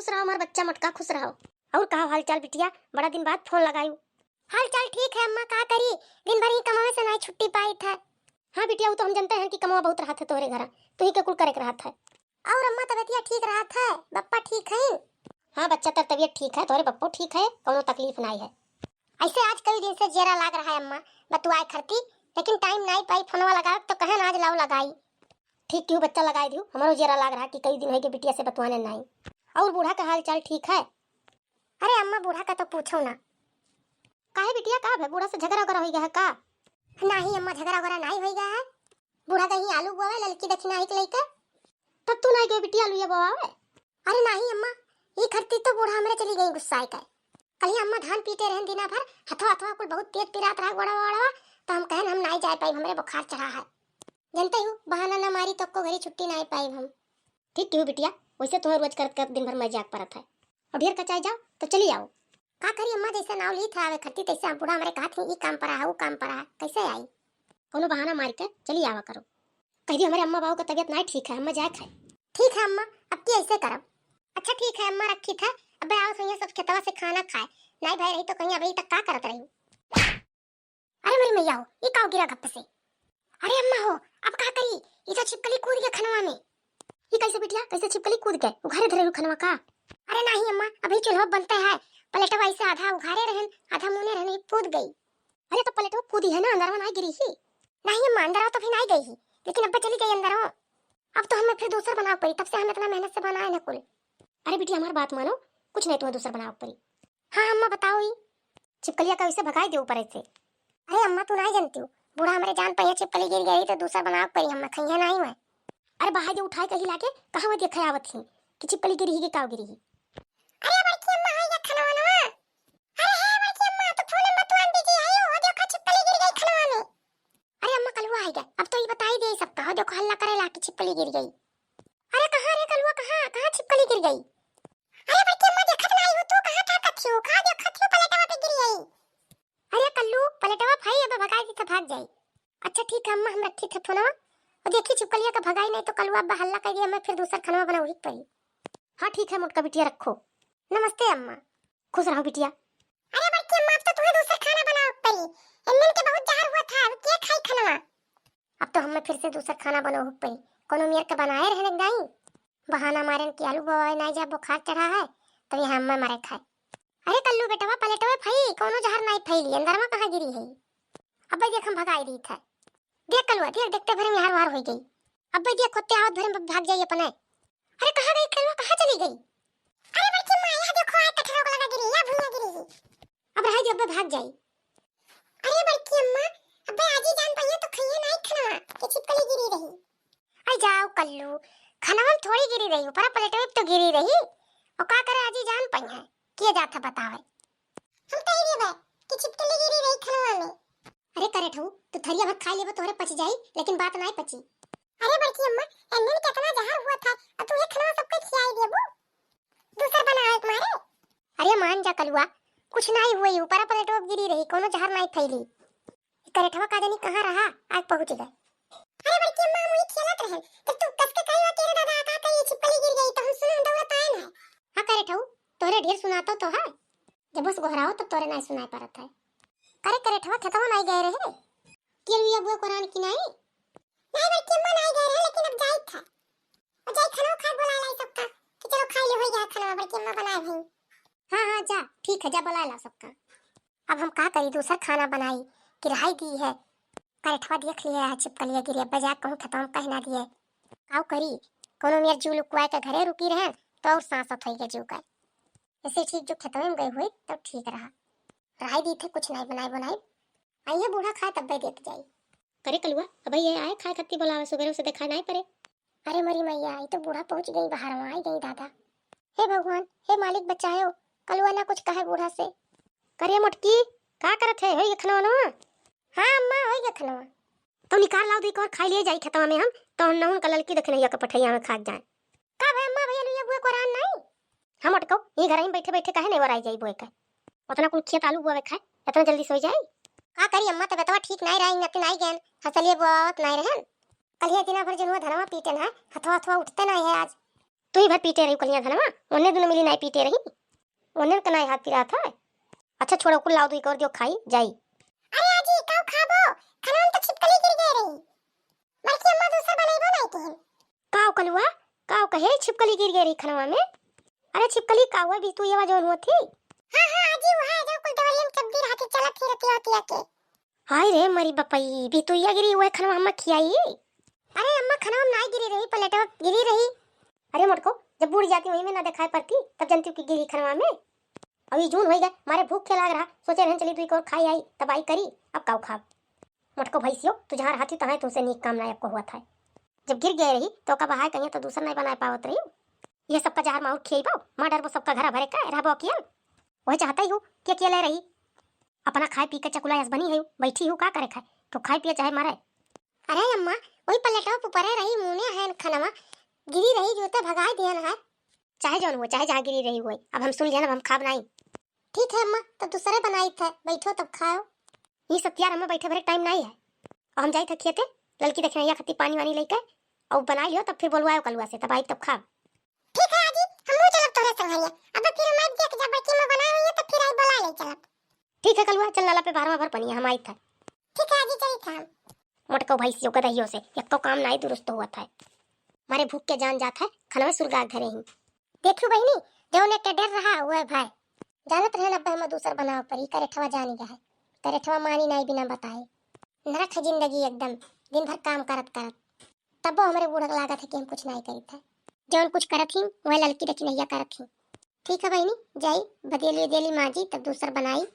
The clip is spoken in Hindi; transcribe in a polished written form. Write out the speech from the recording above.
खुश रहो हमारा बच्चा मटका, खुश रहो। और कहा हाल चाल बिटिया, बड़ा दिन बाद फोन लगायू। हाल चाल ठीक है अम्मा, का करी, दिन भर ही कमावे से नहीं छुट्टी पाई था। हाँ बिटिया, वो तो हम जानते हैं कि कमावा बहुत रहा था तोरे घर, तू ही के कुल करे रहा था। और अम्मा तबियतिया ठीक रहा था, बप्पा ठीक है? हाँ बच्चा तर तबियत ठीक है, तोरे बप्पो ठीक है, कोनो तकलीफ नहीं है। ऐसे आज कई दिन से जेरा लाग रहा है अम्मा, बतुआए खरती, लेकिन टाइम नहीं पाई, फोनवा लगा तो कहे आज लाओ लगाई। ठीक क्यों बच्चा लगाई दियो, हमारो जेरा लाग रहा कि कई दिन है कि बिटिया से बतवाने नहीं। और बूढ़ा का हाल चाल ठीक है? अरे अम्मा बूढ़ा का तो पूछो ना। काहे बिटिया, का है बूढ़ा से झगड़ा वगैरह हो गया है का? नहीं अम्मा, झगड़ा वगैरह नहीं हो गया है। बूढ़ा कहीं आलू बोवे लड़की दक्षिणा एक लेके, तब तू नहीं गई बिटिया आलू ये बोवे? अरे नहीं अम्मा, ये खरती तो बूढ़ा हमरे चली गई गुस्सा के। कहीं अम्मा धान पीते रहन दिना भर, हथवा हथवा कुल बहुत तेज पिरात रहा गोड़ा वाड़ा, तो हम कहन हम नहीं जा पाई, हमरे बुखार चढ़ा है। जानते हो बहाना ना मारी तो को घरी छुट्टी नहीं पाई हम। ठीक क्यों बिटिया, वैसे तुम्हें रोज कर दिन भर मैं जाग परत है, और ढेर कचाई जाओ तो चली आओ। का करी अम्मा, जैसे नाव ली था आवे खरती तैसे बूढ़ा हमरे कहा थी ये काम पर है वो काम पर है, कैसे आई? कोनो बहाना मार के चली आवा करो। कह दी हमारे अम्मा बाबू का तबियत नहीं ठीक है, अम्मा जाए खाए। ठीक है अम्मा, अब की ऐसे करब। अच्छा ठीक है अम्मा, रखी था, अब आओ तो सब खेतवा से खाना खाए, नहीं भाई रही तो कहीं अभी तक का करत रही। अरे मेरी मैया हो, ये काऊ गिरा गप से। अरे अम्मा हो, अब का करी, ये तो छिपकली कूद गया खनवा में। ये कैसे बिटिया, कैसे छिपकली कूद गए, उघारे धरे खनवा का? अरे नहीं अम्मा, अभी चूल्हा बनते है, पलटवा ऐसे आधा उघारे रहन आधा मुने रहन, कूद गई। अरे तो पलटवा कूदी है ना, अंदरवा नहीं गिरी ही? नहीं अम्मा, अंदरवा तो भी नहीं गई ही, लेकिन अब्बा चली गई अंदरवा। अब तो हमें फिर दूसरा बनाव पड़ी, तब से हम इतना मेहनत से बनाए ना कुल। अरे बिटिया हमारी बात मानो, कुछ नहीं तुम्हें दूसरा बनाव पड़ी। हाँ अम्मा बताओ, ही छिपकलिया का वैसे भगाई दे ऊपर से। अरे अम्मा तू नहीं जानती हो, बूढ़ा हमारे जान पे छिपकली गिर गई तो दूसरा बनाव पड़ी, हम खइया नहीं मैं। अरे बाहर जो उठाए कहीं लाके कहां वो देखा आवत ही कि छिपकली गिरी ही के काव गिरी ही। अरे बड़की अम्मा है या खनवा ना? अरे है बड़की अम्मा, तो फोन मत मान दीजिए, आयो हो देखो छिपकली गिर गई खनवा में। अरे अम्मा कलवा है क्या, अब तो ये बता ही दे सबका, हो देखो हल्ला करे ला कि छिपकली गिर गई। अरे कहां रे कलवा, कहां कहां छिपकली गिर गई? अरे बड़की अम्मा देखत नहीं हो, तू कहां था कछु, कहां देखत हो पलटवा पे गिर गई। अरे कल्लू पलटवा भाई अब भगाई दी तो भाग जाई। अच्छा ठीक है अम्मा, हम रखी थे फोनवा, और देखी छिपकलिया का भगाई नहीं तो कलवा अब हल्ला कर दिया, मैं फिर दूसरा खनवा बनाऊंगी पड़ी। हाँ ठीक है मोटका बिटिया रखो। नमस्ते अम्मा। खुश रहो बिटिया। अरे बड़की अम्मा, अब तो तुम्हें दूसरा खाना बनाओ पड़ी, इनमें के बहुत जहर हुआ था, अब क्या खाई खनवा? अब तो हमें फिर से दूसरा खाना बनाओ पड़ी, कोनो मेर के बनाए रहने नहीं, बहाना मारन कि आलू बोए नहीं जा बुखार चढ़ा है, तो यहां अम्मा मारे खाए। अरे कल्लू बेटवा पलटवा भाई, कोनो जहर नहीं फैली, अंदर में कहां गिरी है? अब देख हम भगाई दी था, देख कलवा देख, देखते भरे में हार वार हो गई। अब देख खोते आवत भरे में भाग जाइए अपने। अरे कहां गई कलवा, कहां चली गई? अरे बड़की मां यहां देखो, आ कठरा को लगा गिरी या भूया गिरी, अब रह जब भाग जाई। अरे बड़की अम्मा, अब आज ही जान पाइए तो खइए नहीं खनवा कि छिपकली गिरी रही। अरे जाओ कल्लू, खनवा थोड़ी गिरी रही, ऊपर पलटवे तो गिरी रही, और का करे आज ही जान पाई है किए जाता बतावे। हम कह रहे बे कि छिपकली गिरी रही खनवा में। अरे करे ठऊ, तू थरिया भर खा लेबो तोरे पच जाई, लेकिन बात नहीं पची। अरे बड़की अम्मा, एने कितना जहर हुआ था, अब तू ये खनवा सबको खिलाई देबो, दूसरा बनावे तुम्हारे। अरे मान जा कलुआ, कुछ नहीं हुई, ऊपर पलटवा गिरी रही, कोनो जहर नहीं फैली। करे ठवा का जानी कहां रहा, आज पहुंच गए। अरे बड़की अम्मा मुई खेलत रहे, तो तू कस के कहियो तेरे दादा का कहीं छिपकली गिर गई तो हम सुन दौड़त आए ना। हां करे ठऊ, तोरे ढेर सुनातो तो है, जब बस गोहराओ तब तोरे नहीं सुनाई पड़त है। करे ठवा खेतवा नहीं गए रहे कि ये बुआ कुरान की नहीं बड़की अम्मा नहीं गए रहे, लेकिन अब जाई था, और जाई खाना खा बुला लाई सबका कि चलो खा ले, हो गया खाना बड़की अम्मा बनाए भाई। हां जा ठीक है, जा बुला ला सबका। अब हम का करी, दूसरा खाना बनाई कि रहाई दी है, करेठवा देख लिया है छिपकलिया गिरी, बजा कहूं खत्म कहना दिए काऊ करी, कोनो मेर जू लुकवाए के घरे रुकी रहे तो और सांसत होई के जू का, ऐसे ठीक जो खेतवे में गई हुई तब ठीक रहा, रहाई दी थे कुछ नहीं बनाई आइए बूढ़ा खाए तब देत जाई। करे कलुआ अब ये आए खाए खत्ती बोलावे, सुबह से देखा नहीं पड़े। अरे मरी मैया, आई तो बूढ़ा पहुंच गई बाहर, वहां आई गई दादा। हे भगवान, हे मालिक बचाओ, कलुआ ना कुछ कहे बूढ़ा से। करे मोटकी का करत है, ये खनवा ना? हां अम्मा हो गया खनवा, तो निकाल लाओ दी और खाई ले जाई खेतवा में, हम तो नहुन का ललकी देखने या के पठैया में खा जाए। का भाई अम्मा भैया ये बुआ कुरान नहीं, हम अटको ये घर में बैठे बैठे काहे नहीं वराई जाई बुआ का, उतना कुल खेत आलू बुआ खाए इतना जल्दी सो जाए। का करी अम्मा, तबीयतवा ठीक नहीं रही, नती नहीं गन हसलिए बुआवत नहीं रहन, कल ये दिना भर जनवा धनवा पीटन है, हथवा हथवा उठते नहीं है आज। तू ही भर पीटे रही कलिया धनवा, ओने दुनो मिली नहीं पीटे रही, ओने का नहीं हाथ पिरा था। अच्छा छोड़ो, कुल लाओ, दू कर दियो खाई जाई। अरे आजी काऊ खाबो, खाना में तो छिपकली गिर गई रही, बल्कि अम्मा दूसरा बनाइबो नहीं थी। काव कलुआ, काव कहे छिपकली गिर गई रही खनवा में? अरे छिपकली काव भी तू ये वाजो हुआ थी? हां हां आजी वो है जो कुल दवलियम चबदी रहती चलत फिरती होती है के। हाय रे मरी बपई, भी तू ये गिरी हुए खनवा हम खियाई? अरे अम्मा खाना में नहीं गिरी रही, पलटवा गिरी रही। अरे मोटको, जब बूढ़ जाती वही में ना दिखाई पड़ती तब जानती हूँ कि गिरी खनवा में। अभी जून हो गया, मारे भूख के लाग रहा, सोचे रहन चली तू एक और खाई आई, तब आई करी, अब काऊ खाब। मोटको भैंसियो, तू जहाँ रहती तहाँ तुमसे नीक काम नायक को हुआ था। जब गिर गए रही तो का बहाय कहीं तो दूसरा नहीं बना पावत रही। ये सबका जहर माउट खियाई पाओ, माँ डर वो सबका घर भरे का रहबो अकेल। वही चाहता ही हूँ कि अकेले रही, अपना खाए पी के चकुला बनी है, बैठी हूँ का करे खाए, तो खाए पिए चाहे मारे। अरे अम्मा वही पलटवा ऊपरे रही, मुने है खानावा गिरी रही जो तो भगाई दियन है। चाहे जौन हुआ, चाहे जहाँ गिरी रही हुई, अब हम सुन लिया ना, हम खाब नहीं। ठीक है अम्मा, तो दूसरे बनाई थे, बैठो तब खाओ। ये सब यार हमें बैठे भरे टाइम नहीं है, और हम जाई थे खेते, लड़की देखे या खती पानी वानी लेके और बना लियो, तब फिर बोलवाओ कलुआ से, तब आई तब खाब। ठीक है आजी, हमहू चलब तोरे संगरिया, अब फिर मैं देख जब बच्ची में बनाई हुई है तो फिर आई बुला ले चलब। ठीक है कलुआ, चल नाला पे बारवा भर पनिया, हम आई था। ठीक है आजी, चली था। मोटको भैंसियों गदहियों से एक तो काम नहीं दुरुस्त हुआ था, मारे भूख के जान जाता है, खनवा सुलगा घरे ही। देखू बहनी, जो ने के डर रहा हुआ भाई जानत रहन, अब हम दूसर बनाओ परी करेठवा जानी गए, करेठवा मानी नहीं बिना बताए, नरक है जिंदगी एकदम, दिन भर काम करत करत, तब हमारे बूढ़ा लागत है कि हम कुछ नहीं करी था, जौन कुछ करत ही वह लड़की रखी नैया करत ही। ठीक है बहनी, जाई बदेली देली माजी तब दूसर बनाई।